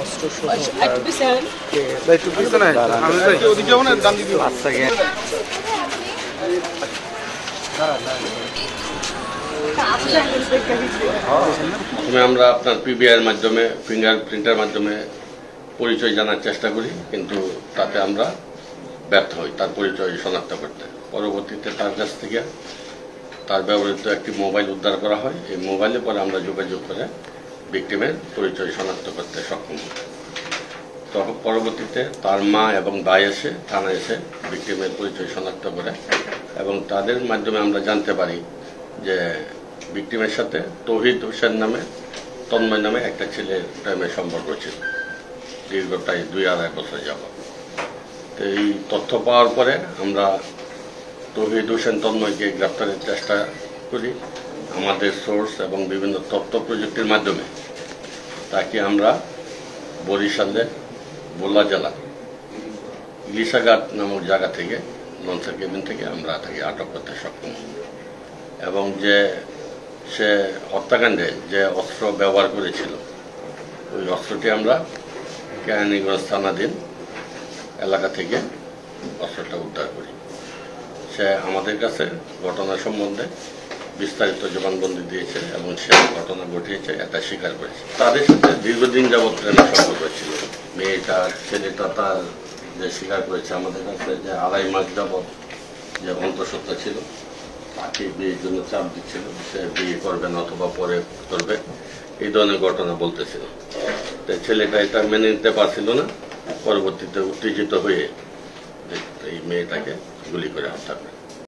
অস্ত্রসহ আমরা আপনার পিবিআইয়ের মাধ্যমে ফিঙ্গারপ্রিন্টের মাধ্যমে পরিচয় জানার চেষ্টা করি, কিন্তু তাতে আমরা ব্যর্থ হই তার পরিচয় শনাক্ত করতে। পরবর্তীতে তার কাছ থেকে তার ব্যবহৃত একটি মোবাইল উদ্ধার করা হয়। এই মোবাইলে পরে আমরা যোগাযোগ করে ভিকটিমের পরিচয় শনাক্ত করতে সক্ষম হই। তখন পরবর্তীতে তার মা এবং ভাই এসে থানায় এসে ভিকটিমের পরিচয় শনাক্ত করে এবং তাদের মাধ্যমে আমরা জানতে পারি যে ভিকটিমের সাথে তৌহিদ হোসেন নামে তন্ময় নামে একটা ছেলের প্রেমের সম্পর্ক ছিল দীর্ঘ প্রায় 2-2.5 বছর যাবত। তো এই তথ্য পাওয়ার পরে আমরা তৌহিদ হোসেন তন্ময়কে গ্রেপ্তারের চেষ্টা করি। আমাদের সোর্স এবং বিভিন্ন তথ্য প্রযুক্তির মাধ্যমে তাকে আমরা বরিশালের বোলা জেলা ইলিশাঘাট নামক জায়গা থেকে লঞ্চের কেবিন থেকে আমরা তাকে আটক করতে সক্ষম হই এবং যে সে হত্যাকাণ্ডে যে অস্ত্র ব্যবহার করেছিল ওই অস্ত্রটি আমরা কেরানীগঞ্জ থানাধীন এলাকা থেকে অস্ত্রটা উদ্ধার করি। সে আমাদের কাছে ঘটনা সম্বন্ধে বিস্তারিত জবানবন্দি দিয়েছে এবং সে ঘটনা ঘটিয়েছে এটা স্বীকার করেছে। তাদের সাথে দীর্ঘদিন যাবৎ প্রেমের সম্পর্ক ছিল। মেয়েটা ছেলেটা তার যে স্বীকার করেছে আমাদের কাছে যে 2.5 মাস যাবৎ যে অন্তঃসত্ত্বা ছিল, তাকে বিয়ের জন্য চাপ দিচ্ছিল, সে বিয়ে করবে না অথবা পরে করবে, এই ধরনের ঘটনা বলতেছিল। তাই ছেলেটা এটা মেনে নিতে পারছিল না, পরবর্তীতে উত্তেজিত হয়ে এই মেয়েটাকে গুলি করে হত্যা করে।